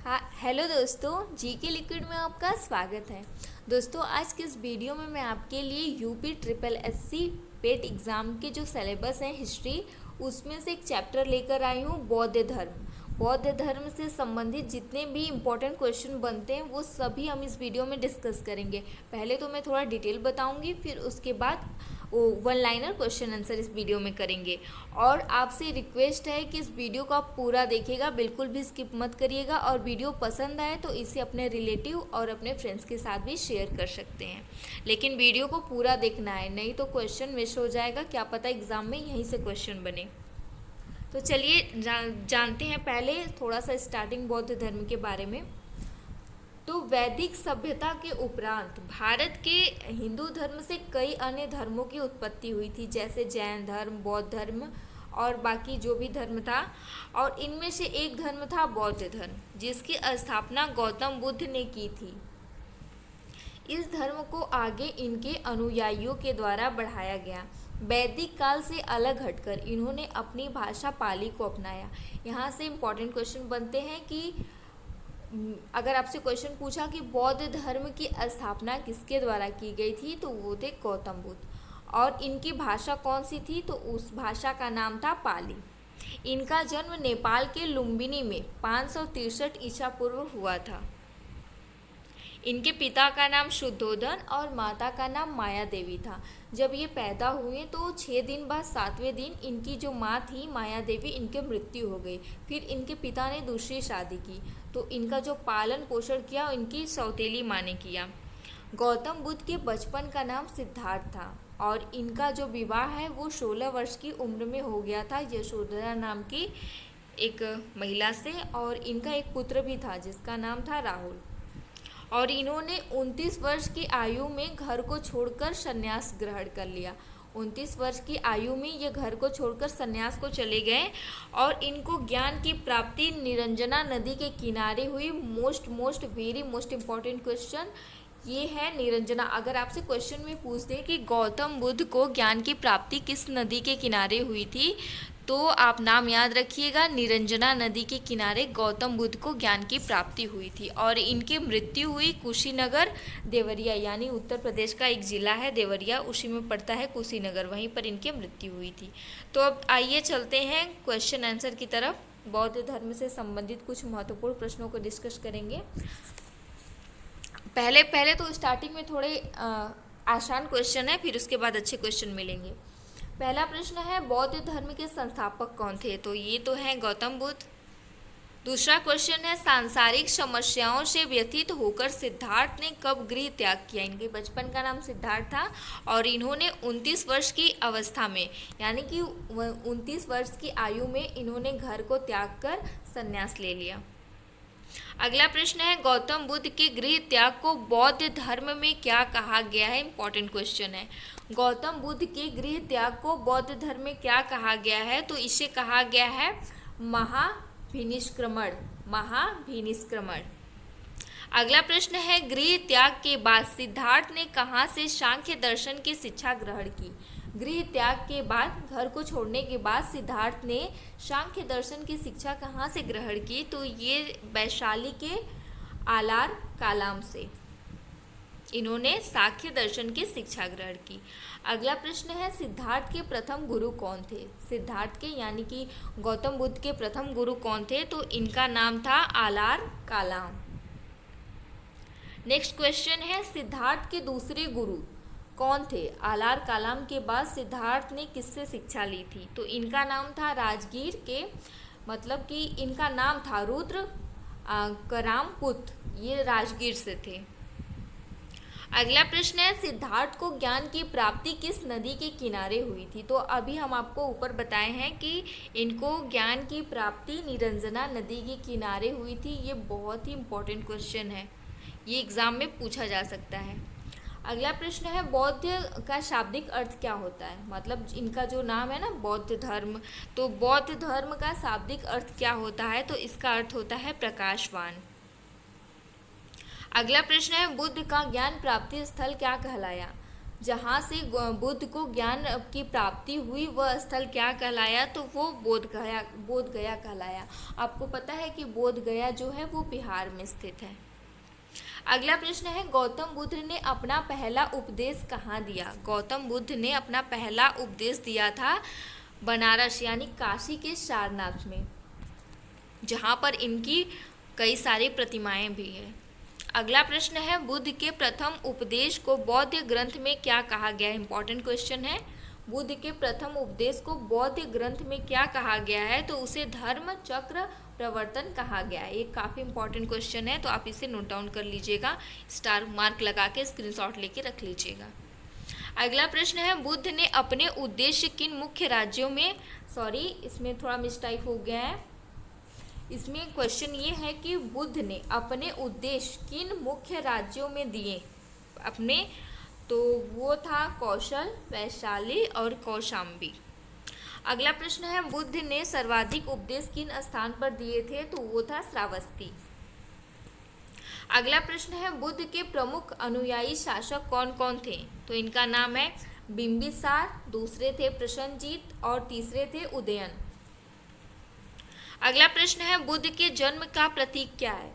हाँ, हेलो दोस्तों, GK liquid में आपका स्वागत है। दोस्तों, आज के इस वीडियो में मैं आपके लिए यूपी ट्रिपल एससी पेट एग्ज़ाम के जो सिलेबस हैं हिस्ट्री, उसमें से एक चैप्टर लेकर आई हूँ, बौद्ध धर्म। बौद्ध धर्म से संबंधित जितने भी इम्पोर्टेंट क्वेश्चन बनते हैं वो सभी हम इस वीडियो में डिस्कस करेंगे। पहले तो मैं थोड़ा डिटेल बताऊंगी, फिर उसके बाद वो वन लाइनर क्वेश्चन आंसर इस वीडियो में करेंगे। और आपसे रिक्वेस्ट है कि इस वीडियो को आप पूरा देखिएगा, बिल्कुल भी स्किप मत करिएगा। और वीडियो पसंद आए तो इसे अपने रिलेटिव और अपने फ्रेंड्स के साथ भी शेयर कर सकते हैं, लेकिन वीडियो को पूरा देखना है, नहीं तो क्वेश्चन मिस हो जाएगा। क्या पता एग्ज़ाम में यहीं से क्वेश्चन बने। तो चलिए जानते हैं पहले थोड़ा सा स्टार्टिंग बौद्ध धर्म के बारे में। तो वैदिक सभ्यता के उपरांत भारत के हिंदू धर्म से कई अन्य धर्मों की उत्पत्ति हुई थी, जैसे जैन धर्म, बौद्ध धर्म और बाकी जो भी धर्म था। और इनमें से एक धर्म था बौद्ध धर्म, जिसकी स्थापना गौतम बुद्ध ने की थी। इस धर्म को आगे इनके अनुयायियों के द्वारा बढ़ाया गया। वैदिक काल से अलग हटकर इन्होंने अपनी भाषा पाली को अपनाया। यहाँ से इम्पोर्टेंट क्वेश्चन बनते हैं कि अगर आपसे क्वेश्चन पूछा कि बौद्ध धर्म की स्थापना किसके द्वारा की गई थी, तो वो थे गौतम बुद्ध। और इनकी भाषा कौन सी थी, तो उस भाषा का नाम था पाली। इनका जन्म नेपाल के लुम्बिनी में 563 ईसा पूर्व हुआ था। इनके पिता का नाम शुद्धोधन और माता का नाम माया देवी था। जब ये पैदा हुए तो 6 दिन बाद 7वें दिन इनकी जो माँ थी माया देवी, इनकी मृत्यु हो गई। फिर इनके पिता ने दूसरी शादी की, तो इनका जो पालन पोषण किया इनकी सौतेली माँ ने किया। गौतम बुद्ध के बचपन का नाम सिद्धार्थ था और इनका जो विवाह है वो 16 वर्ष की उम्र में हो गया था यशोधरा नाम की एक महिला से। और इनका एक पुत्र भी था जिसका नाम था राहुल। और इन्होंने 29 वर्ष की आयु में घर को छोड़कर संन्यास ग्रहण कर लिया। 29 वर्ष की आयु में ये घर को छोड़कर संन्यास को चले गए। और इनको ज्ञान की प्राप्ति निरंजना नदी के किनारे हुई। वेरी मोस्ट इम्पॉर्टेंट क्वेश्चन ये है निरंजना। अगर आपसे क्वेश्चन में पूछते हैं कि गौतम बुद्ध को ज्ञान की प्राप्ति किस नदी के किनारे हुई थी, तो आप नाम याद रखिएगा, निरंजना नदी के किनारे गौतम बुद्ध को ज्ञान की प्राप्ति हुई थी। और इनकी मृत्यु हुई कुशीनगर देवरिया, यानी उत्तर प्रदेश का एक ज़िला है देवरिया, उसी में पड़ता है कुशीनगर, वहीं पर इनकी मृत्यु हुई थी। तो अब आइए चलते हैं क्वेश्चन आंसर की तरफ। बौद्ध धर्म से संबंधित कुछ महत्वपूर्ण प्रश्नों को डिस्कस करेंगे। पहले तो स्टार्टिंग में थोड़े आसान क्वेश्चन है, फिर उसके बाद अच्छे क्वेश्चन मिलेंगे। पहला प्रश्न है, बौद्ध धर्म के संस्थापक कौन थे? तो ये तो हैं गौतम बुद्ध। दूसरा क्वेश्चन है, सांसारिक समस्याओं से व्यथित होकर सिद्धार्थ ने कब गृह त्याग किया? इनके बचपन का नाम सिद्धार्थ था और इन्होंने 29 वर्ष की अवस्था में, यानी कि 29 वर्ष की आयु में इन्होंने घर को त्याग कर संन्यास ले लिया। अगला प्रश्न है, गौतम बुद्ध के गृह त्याग को बौद्ध धर्म में क्या कहा गया है? इंपॉर्टेंट क्वेश्चन है। गौतम बुद्ध के गृह त्याग को बौद्ध धर्म में क्या कहा गया है? तो इसे कहा गया है महाभिनिष्क्रमण। महाभिनिष्क्रमण। अगला प्रश्न है, गृह त्याग के बाद सिद्धार्थ ने कहाँ से सांख्य दर्शन की शिक्षा ग्रहण की? गृह त्याग के बाद, घर को छोड़ने के बाद सिद्धार्थ ने सांख्य दर्शन की शिक्षा कहाँ से ग्रहण की? तो ये वैशाली के आलार कालाम से इन्होंने सांख्य दर्शन की शिक्षा ग्रहण की। अगला प्रश्न है, सिद्धार्थ के प्रथम गुरु कौन थे? सिद्धार्थ के यानी कि गौतम बुद्ध के प्रथम गुरु कौन थे? तो इनका नाम था आलार कालाम। नेक्स्ट क्वेश्चन है, सिद्धार्थ के दूसरे गुरु कौन थे? आलार कालाम के बाद सिद्धार्थ ने किससे शिक्षा ली थी? तो इनका नाम था राजगीर के, मतलब कि इनका नाम था रुद्र करामपुत, ये राजगीर से थे। अगला प्रश्न है, सिद्धार्थ को ज्ञान की प्राप्ति किस नदी के किनारे हुई थी? तो अभी हम आपको ऊपर बताए हैं कि इनको ज्ञान की प्राप्ति निरंजना नदी के किनारे हुई थी। ये बहुत ही इम्पोर्टेंट क्वेश्चन है, ये एग्ज़ाम में पूछा जा सकता है। अगला प्रश्न है, बौद्ध का शाब्दिक अर्थ क्या होता है? मतलब इनका जो नाम है ना बौद्ध धर्म, तो बौद्ध धर्म का शाब्दिक अर्थ क्या होता है? तो इसका अर्थ होता है प्रकाशवान। अगला प्रश्न है, बुद्ध का ज्ञान प्राप्ति स्थल क्या कहलाया? जहाँ से बुद्ध को ज्ञान की प्राप्ति हुई वह स्थल क्या कहलाया, तो वो बोध गया कहलाया। आपको पता है कि बोध गया जो है वो बिहार में स्थित है। अगला प्रश्न है, गौतम बुद्ध ने अपना पहला उपदेश कहाँ दिया? गौतम बुद्ध ने अपना पहला उपदेश दिया था बनारस यानी काशी के सारनाथ में, जहाँ पर इनकी कई सारी प्रतिमाएं भी हैं। अगला प्रश्न है, बुद्ध के प्रथम उपदेश को बौद्ध ग्रंथ में क्या कहा गया है? इंपॉर्टेंट क्वेश्चन है। बुद्ध के प्रथम उपदेश को बौद्ध ग्रंथ में क्या कहा गया है? तो उसे धर्म चक्र प्रवर्तन कहा गया है। ये काफ़ी इंपॉर्टेंट क्वेश्चन है, तो आप इसे नोट डाउन कर लीजिएगा, स्टार मार्क लगा के स्क्रीनशॉट लेके रख लीजिएगा। अगला प्रश्न है, बुद्ध ने अपने उद्देश्य किन मुख्य राज्यों में, इसमें थोड़ा मिस्टेक हो गया है, इसमें क्वेश्चन ये है कि बुद्ध ने अपने उद्देश्य किन मुख्य राज्यों में दिए अपने, तो वो था कौशल, वैशाली और कौशाम्बी। अगला प्रश्न है, बुद्ध ने सर्वाधिक उपदेश किन स्थान पर दिए थे? तो वो था श्रावस्ती। अगला प्रश्न है, बुद्ध के प्रमुख अनुयायी शासक कौन कौन थे? तो इनका नाम है बिंबिसार, दूसरे थे प्रसन्नजीत और तीसरे थे उदयन। अगला प्रश्न है, बुद्ध के जन्म का प्रतीक क्या है?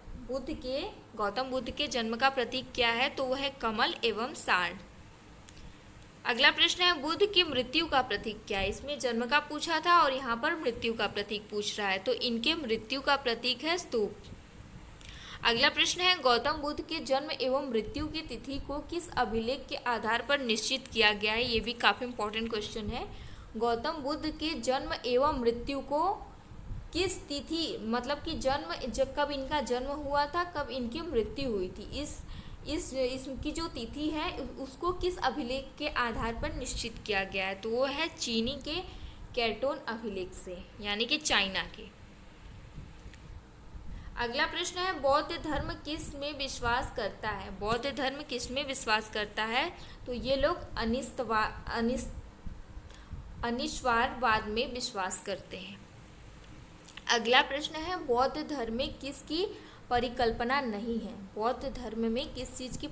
गौतम बुद्ध के जन्म का प्रतीक क्या है? तो वह है कमल एवं साढ़। अगला प्रश्न है, बुद्ध की मृत्यु का प्रतीक क्या है? इसमें जन्म का पूछा था और यहाँ पर मृत्यु का प्रतीक पूछ रहा है, तो इनके मृत्यु का प्रतीक है स्तूप। अगला प्रश्न है, गौतम बुद्ध के जन्म एवं मृत्यु की तिथि को किस अभिलेख के आधार पर निश्चित किया गया है? ये भी काफ़ी इंपॉर्टेंट क्वेश्चन है। गौतम बुद्ध के जन्म एवं मृत्यु को किस तिथि, मतलब कि कब इनका जन्म हुआ था, कब इनकी मृत्यु हुई थी, इसकी जो तिथि है उसको किस अभिलेख के आधार पर निश्चित किया गया है? तो वो है चीनी के कैटोन अभिलेख से, यानी कि चाइना के। अगला प्रश्न है, बौद्ध धर्म किस में विश्वास करता है? बौद्ध धर्म किस में विश्वास करता है? तो ये लोग अनिश्वरवाद में विश्वास करते हैं। अगला प्रश्न है, बौद्ध धर्म में किसकी परिकल्पना नहीं है? बौद्ध धर्म में किस चीज़ की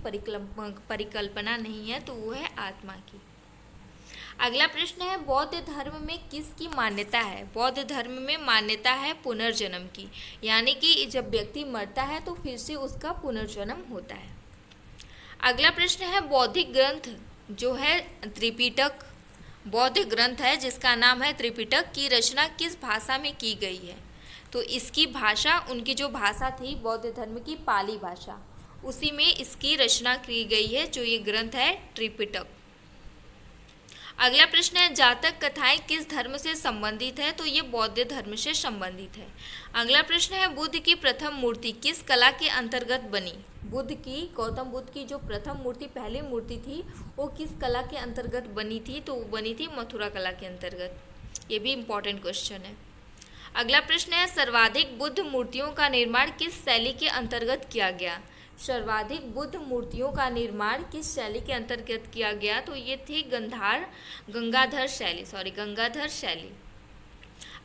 परिकल्पना नहीं है? तो वो है आत्मा की। अगला प्रश्न है, बौद्ध धर्म में किसकी मान्यता है? बौद्ध धर्म में मान्यता है पुनर्जन्म की, यानी कि जब व्यक्ति मरता है तो फिर से उसका पुनर्जन्म होता है। अगला प्रश्न है, बौद्धिक ग्रंथ जो है त्रिपिटक, बौद्ध ग्रंथ है जिसका नाम है त्रिपिटक, की रचना किस भाषा में की गई है? तो इसकी भाषा, उनकी जो भाषा थी बौद्ध धर्म की, पाली भाषा, उसी में इसकी रचना की गई है, जो ये ग्रंथ है त्रिपिटक। अगला प्रश्न है, जातक कथाएं किस धर्म से संबंधित है? तो ये बौद्ध धर्म से संबंधित है। अगला प्रश्न है, बुद्ध की प्रथम मूर्ति किस कला के अंतर्गत बनी? गौतम बुद्ध की जो प्रथम मूर्ति, पहली मूर्ति थी, वो किस कला के अंतर्गत बनी थी? तो वो बनी थी मथुरा कला के अंतर्गत। ये भी इम्पोर्टेंट क्वेश्चन है। अगला प्रश्न है, सर्वाधिक बुद्ध मूर्तियों का निर्माण किस शैली के अंतर्गत किया गया? सर्वाधिक बुद्ध मूर्तियों का निर्माण किस शैली के अंतर्गत किया गया? तो ये थी गंगाधर शैली।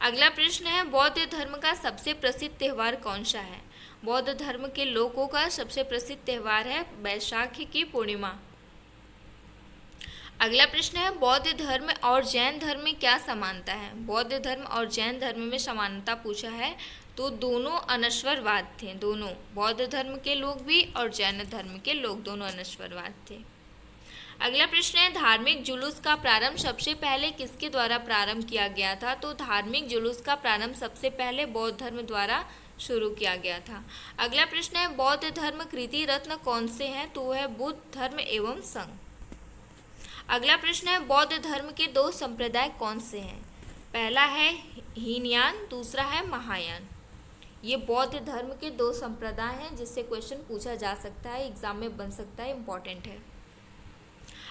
अगला प्रश्न है, बौद्ध धर्म का सबसे प्रसिद्ध त्यौहार कौन सा है? बौद्ध धर्म के लोगों का सबसे प्रसिद्ध त्यौहार है बैसाखी की पूर्णिमा। अगला प्रश्न है, बौद्ध धर्म और जैन धर्म में क्या समानता है? बौद्ध धर्म और जैन धर्म में समानता पूछा है, तो दोनों अनश्वरवाद थे, दोनों बौद्ध धर्म के लोग भी और जैन धर्म के लोग दोनों अनश्वरवाद थे। अगला प्रश्न है, धार्मिक जुलूस का प्रारंभ सबसे पहले किसके द्वारा प्रारंभ किया गया था? तो धार्मिक जुलूस का प्रारंभ सबसे पहले बौद्ध धर्म द्वारा शुरू किया गया था। अगला प्रश्न है, बौद्ध धर्म कृति रत्न कौन से हैं? तो वह है बुद्ध धर्म एवं संघ। अगला प्रश्न है, बौद्ध धर्म के दो संप्रदाय कौन से हैं? पहला है हीनयान, दूसरा है महायान। ये बौद्ध धर्म के दो संप्रदाय हैं जिससे क्वेश्चन पूछा जा सकता है, एग्जाम में बन सकता है, इम्पॉर्टेंट है।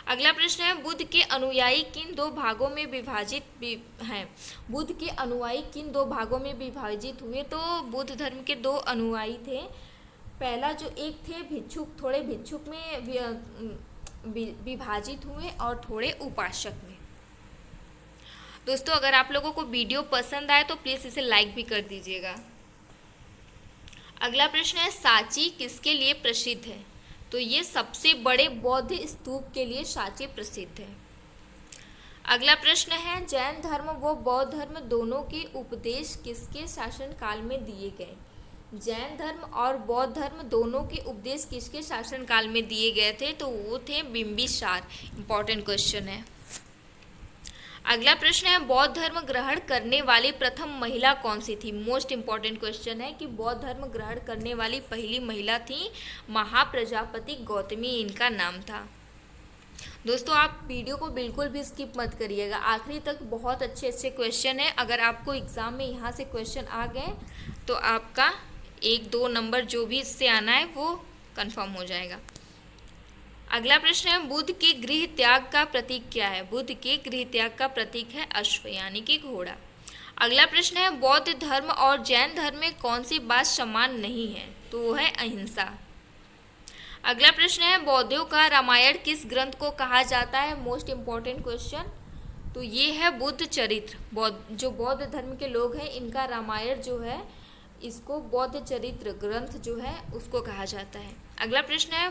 अगला प्रश्न है, बुद्ध के अनुयायी किन दो भागों में विभाजित हैं? बुद्ध के अनुयायी किन दो भागों में विभाजित हुए? तो बुद्ध धर्म के दो अनुयायी थे। पहला जो एक थे भिक्षुक, थोड़े भिक्षुक में विभाजित हुए और थोड़े उपासक में। दोस्तों, अगर आप लोगों को वीडियो पसंद आए तो प्लीज़ इसे लाइक भी कर दीजिएगा। अगला प्रश्न है, सांची किसके लिए प्रसिद्ध है? तो ये सबसे बड़े बौद्ध स्तूप के लिए सांची प्रसिद्ध है। अगला प्रश्न है, जैन धर्म व बौद्ध धर्म दोनों के उपदेश किसके शासनकाल में दिए गए? जैन धर्म और बौद्ध धर्म दोनों के उपदेश किसके शासनकाल में दिए गए थे? तो वो थे बिंबिसार। इंपॉर्टेंट क्वेश्चन है। अगला प्रश्न है, बौद्ध धर्म ग्रहण करने वाली प्रथम महिला कौन सी थी? मोस्ट इंपॉर्टेंट क्वेश्चन है कि बौद्ध धर्म ग्रहण करने वाली पहली महिला थी महाप्रजापति गौतमी, इनका नाम था। दोस्तों आप वीडियो को बिल्कुल भी स्किप मत करिएगा, आखिरी तक बहुत अच्छे अच्छे क्वेश्चन है। अगर आपको एग्ज़ाम में यहाँ से क्वेश्चन आ गए तो आपका 1-2 नंबर जो भी इससे आना है वो कंफर्म हो जाएगा। अगला प्रश्न है, बुद्ध के गृह त्याग का प्रतीक क्या है? बुद्ध के गृह त्याग का प्रतीक है अश्व यानी कि घोड़ा। अगला प्रश्न है, बौद्ध धर्म और जैन धर्म में कौन सी बात समान नहीं है? तो वो है अहिंसा। अगला प्रश्न है, बौद्धों का रामायण किस ग्रंथ को कहा जाता है? Most important question. तो ये है बुद्ध चरित्र। जो बौद्ध धर्म के लोग हैं इनका रामायण जो है इसको बौद्ध चरित्र ग्रंथ जो है उसको कहा जाता है। अगला प्रश्न है,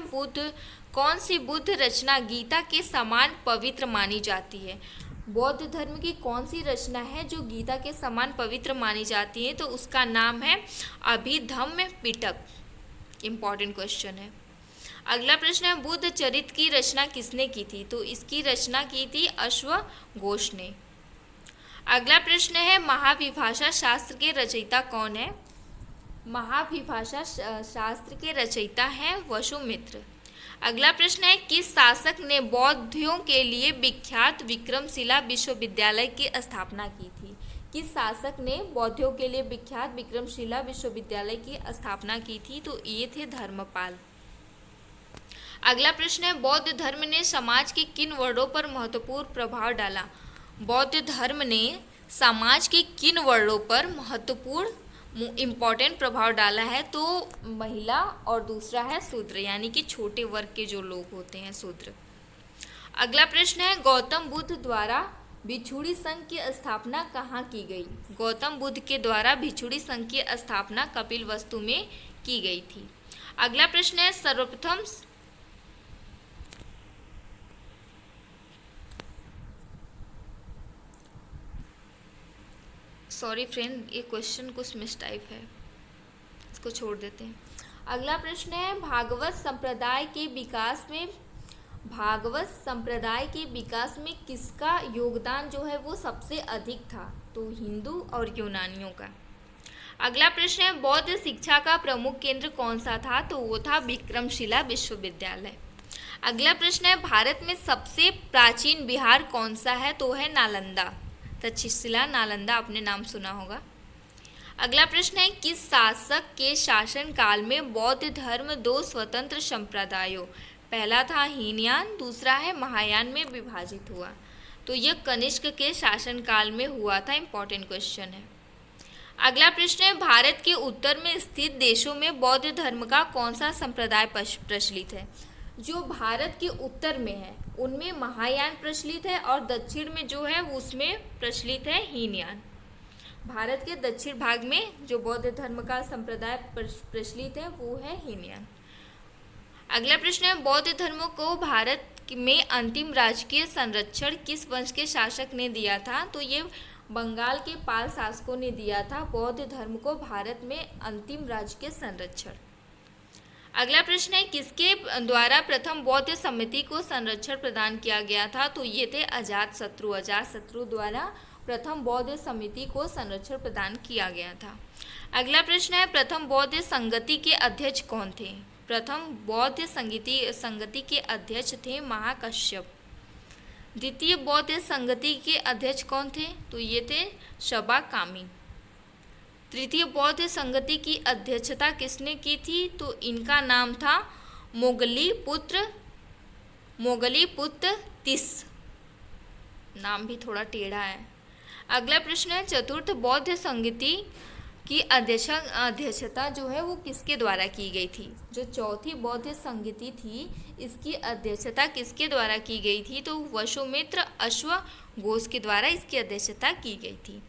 कौन सी बुद्ध रचना गीता के समान पवित्र मानी जाती है? बौद्ध धर्म की कौन सी रचना है जो गीता के समान पवित्र मानी जाती है? तो उसका नाम है अभिधम्म पिटक। इंपॉर्टेंट क्वेश्चन है। अगला प्रश्न है, बुद्ध चरित्र की रचना किसने की थी? तो इसकी रचना की थी अश्वघोष ने। अगला प्रश्न है, महाविभाषा शास्त्र के रचयिता कौन है? महाविभाषा शास्त्र के रचयिता हैं वसुमित्र। अगला प्रश्न है, किस शासक ने बौद्धों के लिए विख्यात विक्रमशिला विश्वविद्यालय की स्थापना की थी? किस शासक ने बौद्धों के लिए विख्यात विक्रमशिला विश्वविद्यालय की स्थापना की थी? तो ये थे धर्मपाल। अगला प्रश्न है, बौद्ध धर्म ने समाज के किन वर्गों पर महत्वपूर्ण प्रभाव डाला? बौद्ध धर्म ने समाज के किन वर्गों पर महत्वपूर्ण इम्पॉर्टेंट प्रभाव डाला है? तो महिला और दूसरा है शूद्र यानी कि छोटे वर्ग के जो लोग होते हैं शूद्र। अगला प्रश्न है, गौतम बुद्ध द्वारा भिक्षुणी संघ की स्थापना कहाँ की गई? गौतम बुद्ध के द्वारा भिक्षुणी संघ की स्थापना कपिलवस्तु में की गई थी। अगला प्रश्न है, सर्वप्रथम सॉरी फ्रेंड, ये क्वेश्चन कुछ मिसटाइप है, इसको छोड़ देते हैं। अगला प्रश्न है, भागवत संप्रदाय के विकास में किसका योगदान जो है वो सबसे अधिक था? तो हिंदू और यूनानियों का। अगला प्रश्न है, बौद्ध शिक्षा का प्रमुख केंद्र कौन सा था? तो वो था विक्रमशिला विश्वविद्यालय। अगला प्रश्न है, भारत में सबसे प्राचीन विहार कौन सा है? तो है नालंदा। तक्षशिला नालंदा आपने नाम सुना होगा। अगला प्रश्न है, किस शासक के शासन काल में बौद्ध धर्म 2 स्वतंत्र संप्रदायों, पहला था हीनयान, दूसरा है महायान में विभाजित हुआ? तो यह कनिष्क के शासन काल में हुआ था। इंपॉर्टेंट क्वेश्चन है। अगला प्रश्न है, भारत के उत्तर में स्थित देशों में बौद्ध धर्म का कौन सा संप्रदाय प्रचलित है? जो भारत के उत्तर में है उनमें महायान प्रचलित है और दक्षिण में जो है उसमें प्रचलित है हीनयान। भारत के दक्षिण भाग में जो बौद्ध धर्म का संप्रदाय प्रचलित है वो है हीनयान। अगला प्रश्न है, बौद्ध धर्म को भारत में अंतिम राजकीय संरक्षण किस वंश के शासक ने दिया था? तो ये बंगाल के पाल शासकों ने दिया था बौद्ध धर्म को भारत में अंतिम राजकीय संरक्षण। अगला प्रश्न है, किसके द्वारा प्रथम बौद्ध समिति को संरक्षण प्रदान किया गया था? तो ये थे अजातशत्रु द्वारा प्रथम बौद्ध समिति को संरक्षण प्रदान किया गया था। अगला प्रश्न है, प्रथम बौद्ध संगति के अध्यक्ष कौन थे? प्रथम बौद्ध संगति के अध्यक्ष थे महाकश्यप। द्वितीय बौद्ध संगति के अध्यक्ष कौन थे? तो ये थे शबाकामी। तृतीय बौद्ध संगति की अध्यक्षता किसने की थी? तो इनका नाम था मोगलीपुत्र तिस। नाम भी थोड़ा टेढ़ा है। अगला प्रश्न है, चतुर्थ बौद्ध संगति की अध्यक्षता जो है वो किसके द्वारा की गई थी? जो चौथी बौद्ध संगति थी इसकी अध्यक्षता किसके द्वारा की गई थी? तो वसुमित्र अश्वघोष के द्वारा इसकी अध्यक्षता की गई थी।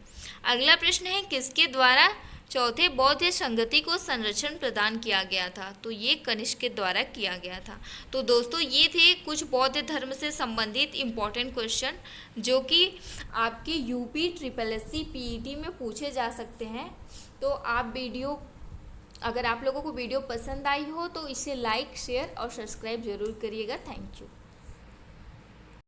अगला प्रश्न है, किसके द्वारा चौथे, बौद्ध संगति को संरक्षण प्रदान किया गया था, तो ये कनिष्क के द्वारा किया गया था। तो दोस्तों ये थे कुछ बौद्ध धर्म से संबंधित इम्पोर्टेंट क्वेश्चन जो कि आपके यूपी ट्रिपल एससी पीईटी में पूछे जा सकते हैं। तो अगर आप लोगों को वीडियो पसंद आई हो तो इसे लाइक, शेयर और सब्सक्राइब जरूर करिएगा। Thank you.